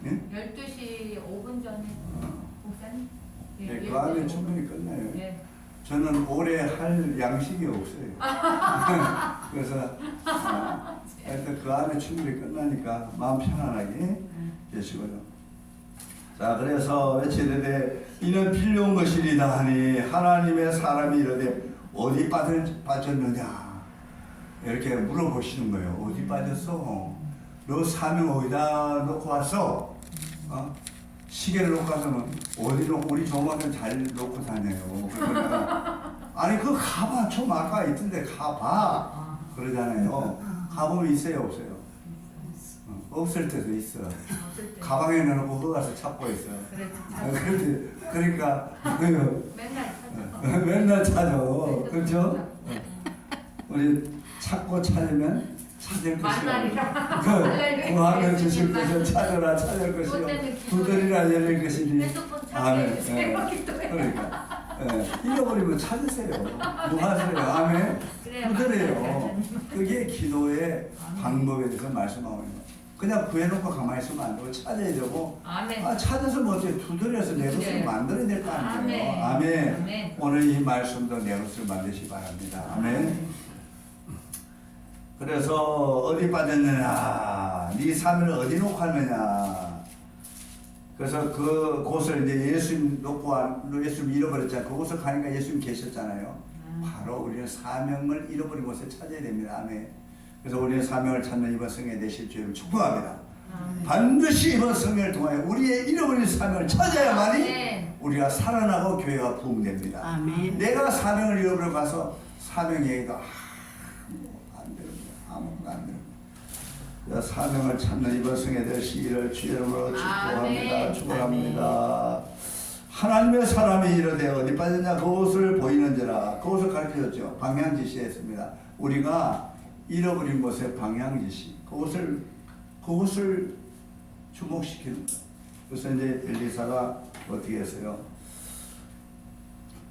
네? 12시 5분 전에 목사님. 네, 그 안에 충분히 끝나요. 네. 저는 올해 할 양식이 없어요. 그래서 하여튼 그 안에 충분히 끝나니까 마음 편안하게 계시고요. 자, 그래서 외치되 이는 필요한 것이리다 하니 하나님의 사람이 이르되 어디 빠졌느냐 이렇게 물어보시는 거예요. 어디 빠졌어? 너 사명 어디다 놓고 왔어? 시계를 놓고 가서는 어디 놓고 우리 조만간 잘 놓고 다녀요. 그러니까 아니 그 가봐 좀 아까 있던데 가봐 그러잖아요. 가보면 있어요 없어요? 없을 때도 있어. 가방에 넣어놓고 그거 가서 찾고 있어. 그러니까 맨날 찾아. 그렇죠? 우리 찾고 찾으면 찾을 것이요. 구하면 주실 것이요. 찾으라 찾을 것이요. 두드리라 열릴 것이니. 아멘. 그러니까 잃어버리면 찾으세요. 구하세요. 아멘. 두드려요. 그게 기도의 방법에 대해서 말씀하고 있는 거예요. 그냥 구해놓고 가만히 있으면 안 되고 찾아야 되고 찾아서 뭐 어떻게 두드려서 내 것을 만들어야 될 거 아니에요. 아멘. 오늘 이 말씀도 내 것을 만드시기 바랍니다. 아멘. 그래서 어디 빠졌느냐 네 삶을 어디 놓고 하느냐. 그래서 그 곳을 이제 예수님 놓고 예수님 잃어버렸잖아요. 그곳을 가니까 예수님 계셨잖아요. 바로 우리는 사명을 잃어버린 곳에 찾아야 됩니다. 아멘. 그래서 우리의 사명을 찾는 이번 성회 되실 주를 축복합니다. 반드시 이번 성회를 통하여 우리의 잃어버린 사명을 찾아야만이 우리가 살아나고 교회가 부흥됩니다. 아멘. 내가 사명을 잃어버려 가서 사명 얘기가 안 됩니다. 아무것도 안 됩니다. 사명을 찾는 이번 성회 되시기를 주 이름으로 축복합니다. 축복합니다. 하나님의 사람이 이르되 어디 빠졌냐 그곳을 보이는지라. 그곳을 가르쳐줬죠. 방향 지시했습니다. 우리가 잃어버린 곳의 방향 지시, 그것을 주목시키는 거예요. 그래서 이제 엘리사가 어떻게 했어요?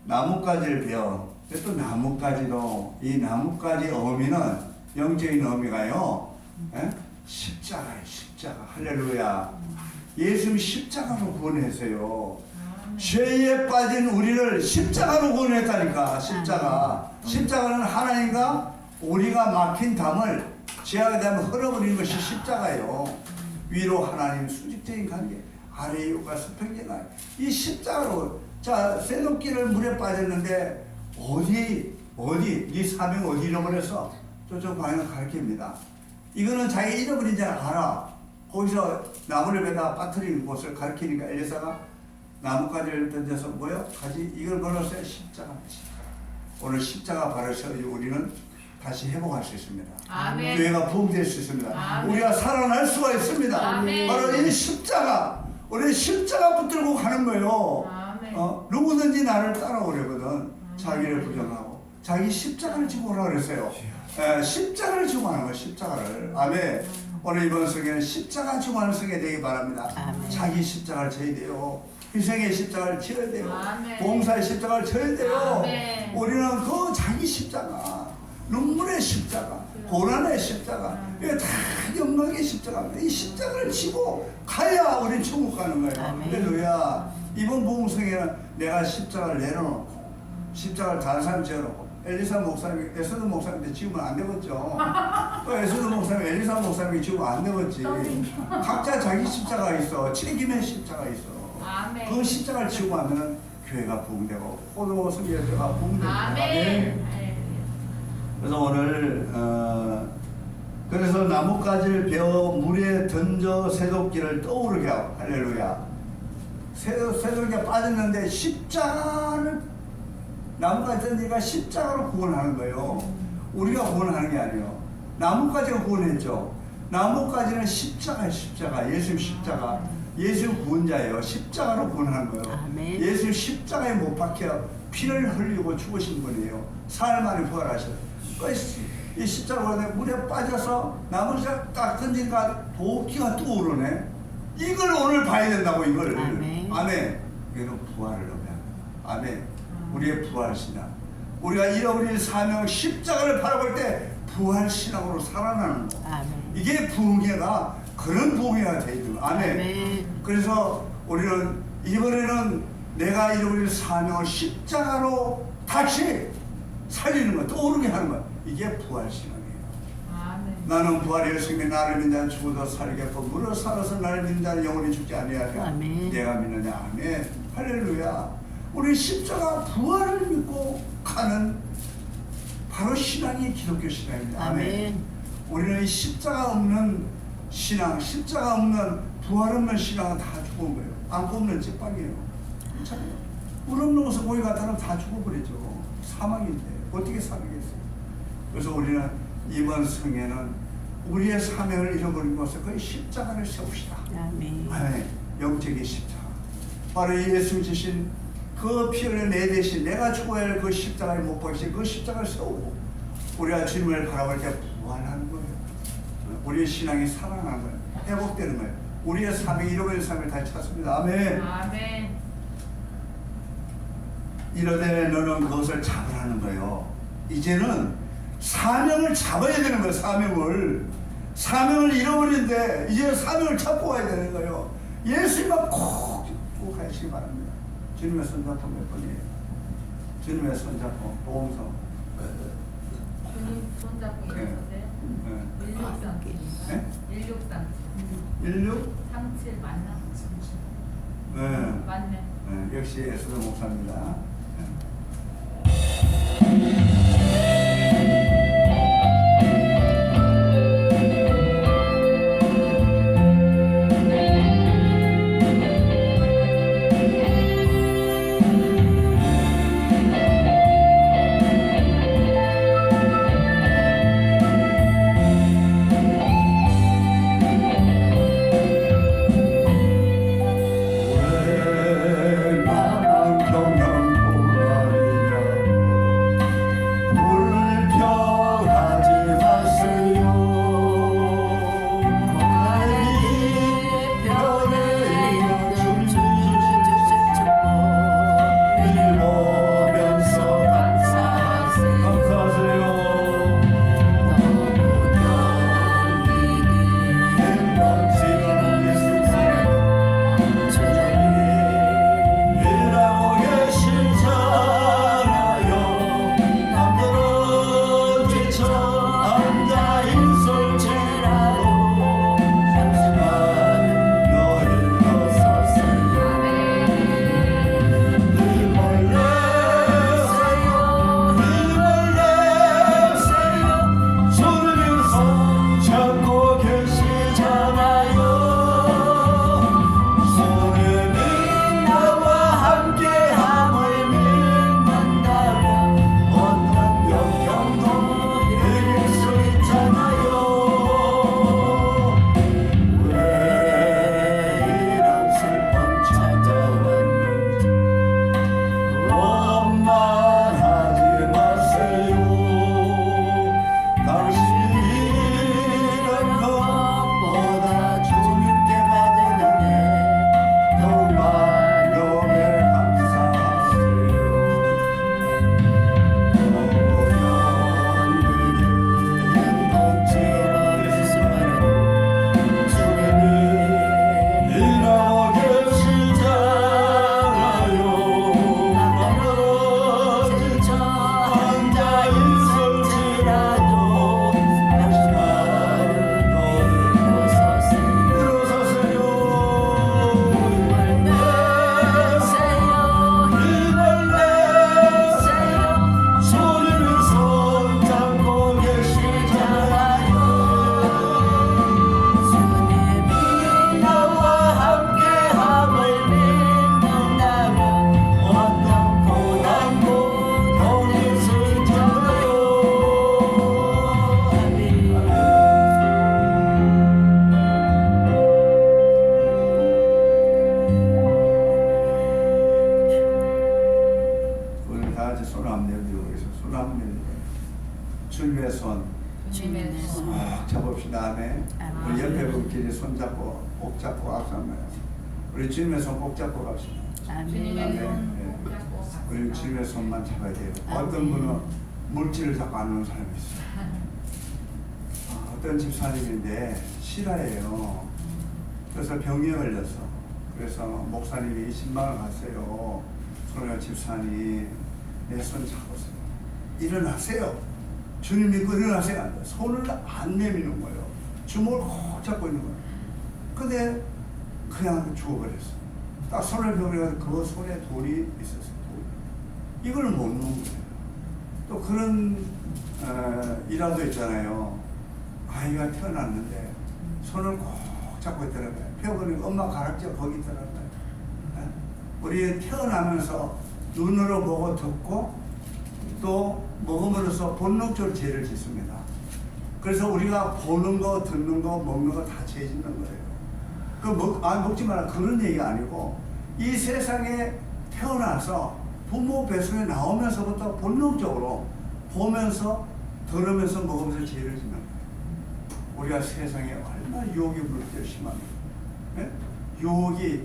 나뭇가지를 베어. 또 나뭇가지도 이 나뭇가지 의미는 영적인 의미가요. 십자가예요. 십자가. 할렐루야. 예수님 십자가로 구원했어요. 죄에 빠진 우리를 십자가로 구원했다니까. 십자가는 하나님과 우리가 막힌 담을 죄악에 대하면 흘러버리는 것이 십자가예요. 위로 하나님 수직적인 관계, 아래 육과 수평적인 관계. 이 십자가로 자 쇠도끼를 물에 빠졌는데 어디 네 사명 어디 잃어버렸어? 저쪽 방향을 가르칩니다. 이거는 자기 잃어버린 자를 알아. 거기서 나무를 베다 빠뜨리는 곳을 가르치니까 엘리사가 나뭇가지를 던져서 뭐요? 가지 이걸 걸었어요. 십자가. 오늘 십자가 바르셔 우리는 다시 회복할 수 있습니다. 아멘. 교회가 부흥될 수 있습니다. 아멘. 우리가 살아날 수가 있습니다. 아멘. 바로 이 십자가, 우리 십자가 붙들고 가는 거예요. 누구든지 나를 따라오려거든 자기를 부정하고 자기 십자가를 지고 오라 그랬어요. 십자가를 지고 하는 거예요. 십자가를. 아멘. 오늘 이번 성에는 십자가 지고 하는 성에 되기 바랍니다. 아멘. 자기 십자가를 져야 돼요. 희생의 십자가를 지어야 돼요. 아멘. 봉사의 십자가를 져야 돼요. 아멘. 우리는 그 자기 십자가, 눈물의 십자가, 고난의 십자가, 이게 다 영광의 십자가입니다. 이 십자가를 지고 가야 우리 천국 가는 거예요. 아멘. 할렐루야. 이번 부흥성에는 내가 십자가를 내려놓고 십자가를 다른 사람 지어놓고 엘리사 목사님이 에스더 목사님한테 지우면 안 되겠죠. 또 에스더 목사님, 엘리사 목사님이 지우면 안 되겠지. 각자 자기 십자가 있어. 책임의 십자가 있어. 아멘. 그 십자가를 지우고 하면 교회가 부흥되고 포도 성교회가 부흥됩니다. 아멘. 그래서 오늘 그래서 나뭇가지를 베어 물에 던져 쇠도끼를 떠오르게 하고 할렐루야. 쇠도끼가 빠졌는데 십자가를 나뭇가지 던지니까 십자가로 구원하는 거예요. 우리가 구원하는 게 아니에요. 나뭇가지가 구원했죠. 나뭇가지는 십자가. 예수님 십자가. 예수 구원자예요. 십자가로 구원하는 거예요. 아멘. 예수 십자가에 못 박혀 피를 흘리고 죽으신 분이에요. 사흘 만에 부활하셨어요. 이 십자가 물에 빠져서 나무를 딱 던지니까 도끼가 또 오르네. 이걸 오늘 봐야 된다고 이걸. 아멘. 아멘. 이거는 부활을 의미합니다. 아멘. 우리의 부활 신앙. 우리가 잃어버린 사명 십자가를 바라볼 때 부활 신앙으로 살아나는 거. 아멘. 이게 부흥회가 그런 부흥회가 되죠. 아멘. 아멘. 그래서 우리는 이번에는 내가 잃어버린 사명을 십자가로 다시 살리는 것, 떠오르게 하는 것. 이게 부활 신앙이에요. 아멘. 나는 부활의 열심히 나를 믿는 자는 죽어도 살겠고 물을 살아서 나를 믿는 자는 영원히 죽지 아니하리라. 아멘. 내가 믿느냐. 아멘. 할렐루야. 우리 십자가 부활을 믿고 가는 바로 신앙이 기독교 신앙입니다. 아멘. 우리는 이 십자가 없는 신앙, 십자가 없는 부활 없는 신앙은 다 죽은 거예요. 안 굽는 찌빵이에요. 그렇잖아요. 우럭 넣어서 고기 갖다 놓으면 다 죽어버리죠. 사망인데 어떻게 살겠어요? 그래서 우리는 이번 성에는 우리의 사명을 잃어버린 것을 그 십자가를 세웁시다. 아멘. 아멘. 영적인 십자가. 바로 예수 지신 그 피를 내 대신 내가 죽어야 할 그 십자가에 못 박히신 그 십자가를 세우고 우리가 주님을 바라볼 때 부활하는 거예요. 우리의 신앙이 살아나는 거예요. 회복되는 거예요. 우리의 사명이 잃어버린 삶을 다시 찾습니다. 아멘. 아멘. 이러되 너는 그것을 잡으라는 거예요. 이제는 사명을 잡아야 되는 거예요. 사명을 잃어버린데 이제 사명을 잡고 가야 되는 거예요. 예수님만 꼭 가시기 바랍니다. 주님의 손잡고 몇 번이에요? 주님의 손잡고 보험성. 주님 손잡고 있는데 1637. 네? 1637. 16? 37 맞나? 네. 맞네. 네. 역시 에스더 목사입니다. 주님의 손 주님의 손. 꼭 잡읍시다. 아멘. 우리 옆에 분끼리 손 잡고 꼭 잡고 악수하면 우리 주님의 손 꼭 잡고 갑시다. 주님의 아멘. 손 잡고 우리 갑시다. 주님의 손만 잡아야 돼요. 어떤 분은 물질을 잡고 안 오는 사람이 있어요. 어떤 집사님인데 실화예요. 그래서 병에 걸렸어. 그래서 목사님이 신방을 갔어요. 그러니까 집사님 내 손 잡았어요. 일어나세요. 주님 믿고 일어나세요. 손을 안 내미는 거예요. 주먹을 꼭 잡고 있는 거예요. 근데 그냥 죽어버렸어. 딱 손을 펴버려서 그 손에 돌이 있었어요. 돌. 이걸 못 놓은 거예요. 또 그런 일화도 있잖아요. 아이가 태어났는데 손을 꼭 잡고 있더라고요. 펴보니까 엄마 가락지가 거기 있더라고요. 예? 우리 태어나면서 눈으로 보고 듣고 또 먹음으로써 본능적으로 죄를 짓습니다. 그래서 우리가 보는 거, 듣는 거, 먹는 거 다 죄 짓는 거예요. 먹지 마라 그런 얘기가 아니고 이 세상에 태어나서 부모 뱃속에 나오면서부터 본능적으로 보면서 들으면서 먹으면서 죄를 짓는 거예요. 우리가 세상에 얼마나 유혹이 물결 심합니까? 예? 유혹이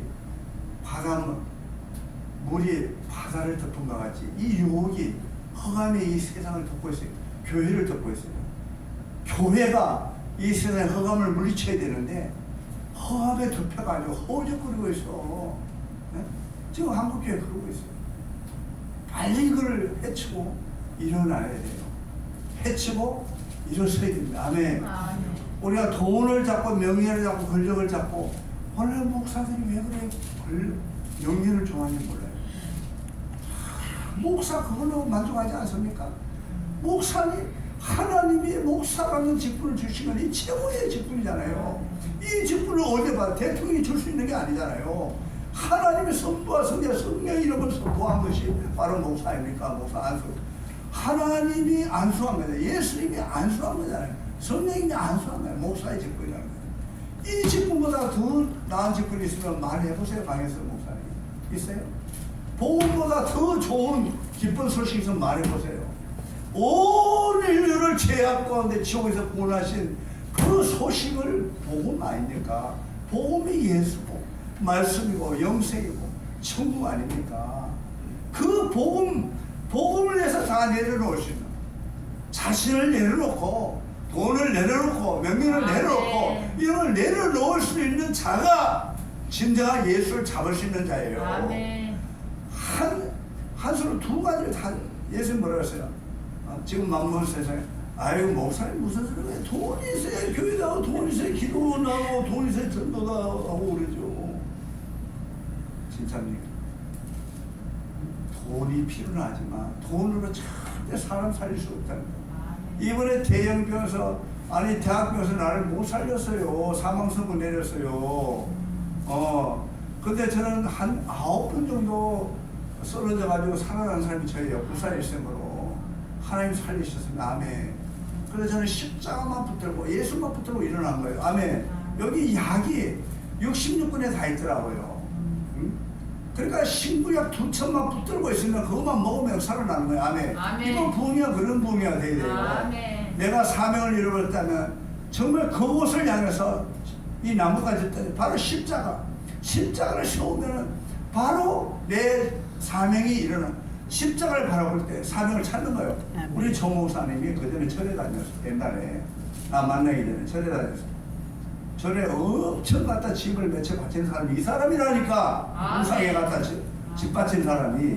물이 바다를 덮은 것 같이 이 유혹이 허감이 이 세상을 덮고 있어요. 교회를 덮고 있어요. 교회가 이 세상의 허감을 물리쳐야 되는데 허감에 덮여가지고 허우적거리고 있어. 예? 지금 한국교회 그러고 있어요. 빨리 이걸 해치고 일어나야 돼요. 해치고 일어서야 됩니다. 아멘. 우리가 돈을 잡고 명예를 잡고 권력을 잡고 오늘 목사들이 왜 그래 명예를 좋아하는지 몰라요. 목사 그걸로 만족하지 않습니까? 목사님 하나님이 목사라는 직분을 주신 건 이 최고의 직분이잖아요. 이 직분을 어디 봐 대통령이 줄 수 있는 게 아니잖아요. 하나님의 선부와 성자 성령 이름을 선포한 것이 바로 목사 아닙니까? 목사 안수. 하나님이 안수한 거잖아요. 예수님이 안수한 거잖아요. 성령님이 안수한 거예요. 목사의 직분이라는 거예요. 이 직분보다 더 나은 직분이 있으면 말해보세요. 강혜석 목사님. 있어요? 복음보다 더 좋은 기쁜 소식이 있으면 말해보세요. 온 인류를 죄악 가운데 지옥에서 구원하신 그 소식을 복음 아닙니까? 복음이 예수고 말씀이고 영생이고 천국 아닙니까? 그 복음을 위해서 다 내려놓을 수 있는 자신을 내려놓고 돈을 내려놓고 명예를 내려놓고 이런 걸 내려놓을 수 있는 자가 진정한 예수를 잡을 수 있는 자예요. 한 손으로 두 가지를 다 예수님 뭐라고 했어요? 지금 만물 세상에 아유 목사님 무슨 소리야? 돈이 있어야 교회 나고 돈이 있어야 기도 나고 돈이 있어야 전도다 하고 그러죠. 진짜입니까? 돈이 필요는 하지만 돈으로 절대 사람 살릴 수 없다는 거예요. 이번에 대형병에서 아니 대학병에서 나를 못 살렸어요. 사망 선고 내렸어요. 근데 저는 한 9번 정도 쓰러져 가지고 살아난 사람이 저예요. 부산에 있으므로 하나님 살리셨습니다. 아멘. 그래서 저는 십자가만 붙들고 예수만 붙들고 일어난 거예요. 아멘. 여기 약이 66권에 다 있더라고요. 그러니까 신구약 2천만 붙들고 있으면 그것만 먹으면 살아나는 거예요. 아멘. 이건 부흥이야 그런 부흥이야 돼야 돼요. 아멘. 내가 사명을 이루었다면 정말 그곳을 향해서 이 나무까지 바로 십자가를 세우면 바로 내 사명이 일어나. 십자가를 바라볼 때 사명을 찾는 거예요. 우리 조 목사님이 그전에 절에 다녔어. 옛날에 나 만나기 전에 절에 다녔어. 절에 엄청 갖다 집을 몇 채 바친 사람이 이 사람이라니까. 우상에 갖다 집 바친 사람이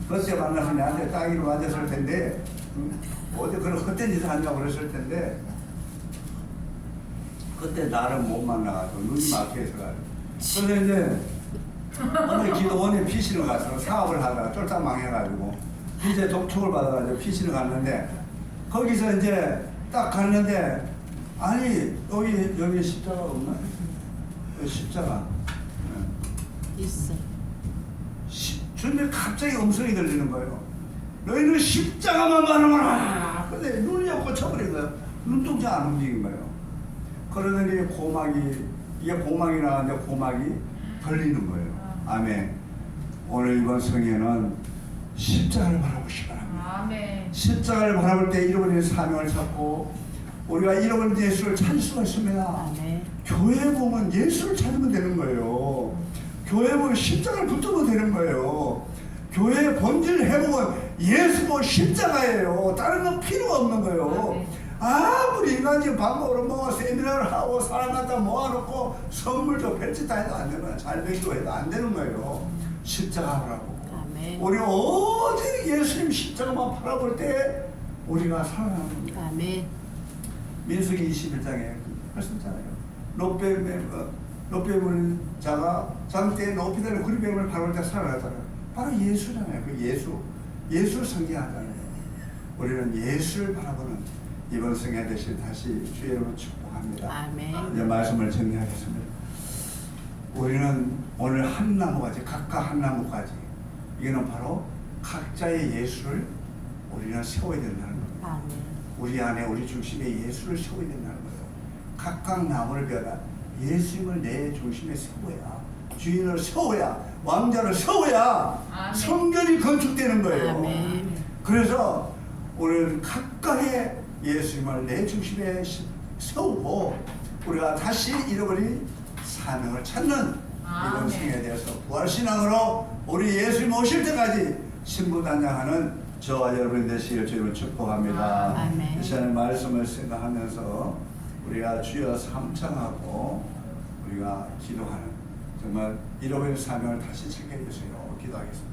그때 만나서 내한테 따기로 맞았을 텐데 어디 그런 헛된 짓을 하냐고 그랬을 텐데 그때 나를 못 만나가지고 눈이 막혀서 가지고 그런데 이제 어느 기도원에 피신을 가서 사업을 하다가 쫄딱 망해가지고 이제 독촉을 받아가지고 피신을 갔는데 거기서 이제 딱 갔는데 아니 여기 십자가 없나? 십자가 있어. 주님의 갑자기 음성이 들리는 거예요. 너희는 십자가만 바라보라. 근데 눈이 없고 쳐버린 거예요. 눈동자 안 움직인 거예요. 그러더니 이게 고막이 나왔는데 고막이 걸리는 거예요. 아멘. 오늘 이번 성회는 십자가를 바라보시기 바랍니다. 아멘. 십자가를 바라볼 때 잃어버린 사명을 찾고 우리가 잃어버린 예수를 찾을 수가 있습니다. 아멘. 교회 보면 예수를 찾으면 되는 거예요. 교회 보면 십자가를 붙으면 되는 거예요. 교회의 본질 회복은 예수고 십자가예요. 다른 건 필요가 없는 거예요. 아무리 인간적인 방법으로 뭐 세미나를 하고 사람 갖다 모아놓고 선물 좀 펼치 다 해도 안 되는 거예요. 잘 배기도 해도 안 되는 거예요. 십자가라고. 우리 오직 예수님 십자가만 바라볼 때 우리가 살아나는 겁니다. 아멘. 민수기 21장에 말씀잖아요. 높이 보는 자가 장대에 높이 되는 구리뱀을 바라볼 때 살아나잖아요. 바로 예수잖아요. 그 예수를 상징하잖아요. 우리는 예수를 바라보는 이번 성회 대신 다시 주의 이름으로 축복합니다. 아멘. 이제 말씀을 정리하겠습니다. 우리는 오늘 한 나무가지, 각각 한 나무가지, 이거는 바로 각자의 예수를 우리는 세워야 된다는 겁니다. 아멘. 우리 안에 우리 중심에 예수를 세워야 된다는 거예요. 각각 나무를 베어라. 예수님을 내 중심에 세워야, 주인을 세워야, 왕자를 세워야 아멘. 성전이 건축되는 거예요. 아멘. 그래서 우리는 각각의 예수님을 내 중심에 세우고 우리가 다시 잃어버린 사명을 찾는 이런 아멘. 생에 대해서 부활신앙으로 우리 예수님 오실 때까지 신부단장하는 저와 여러분이 되시길 주님을 축복합니다. 아멘. 이 시간에 말씀을 생각하면서 우리가 주여 삼창하고 우리가 기도하는 정말 잃어버린 사명을 다시 챙겨주세요. 기도하겠습니다.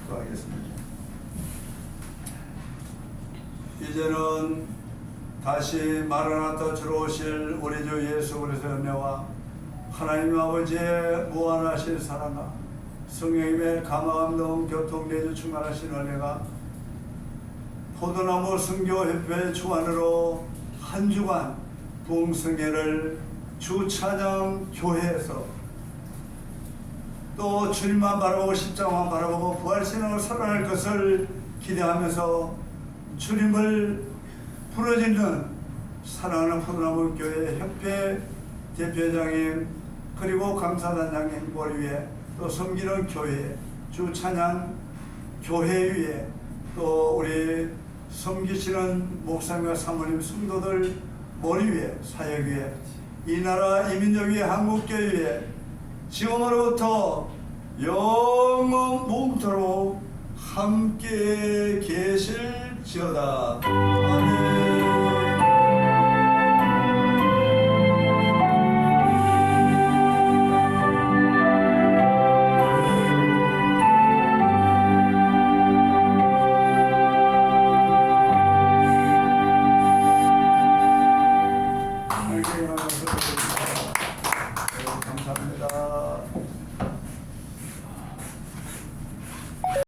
기도하겠습니다. 이제는 다시 마라나타 주로 오실 우리 주 예수 그리스도의 은혜와 하나님 아버지의 무한하신 사랑과 성령님의 감화감동 교통 내주 충만하신 은혜가 포도나무 순교협회 주관으로 한 주간 부흥성회를 주찬양 교회에서 또 주님만 바라보고 십자가만 바라보고 부활신앙을 살아날 것을 기대하면서 주님을 부르짖는 사랑하는 포도나무 교회 협회 대표장님 그리고 감사단장님 머리 위에 또 섬기는 교회 주찬양 교회 위에 또 우리 섬기시는 목사님과 사모님 성도들 머리 위에 사역 위에 이 나라 이민족 위에 한국교회 위에 지금으로부터 영원토록 함께 계실지어다. 아멘.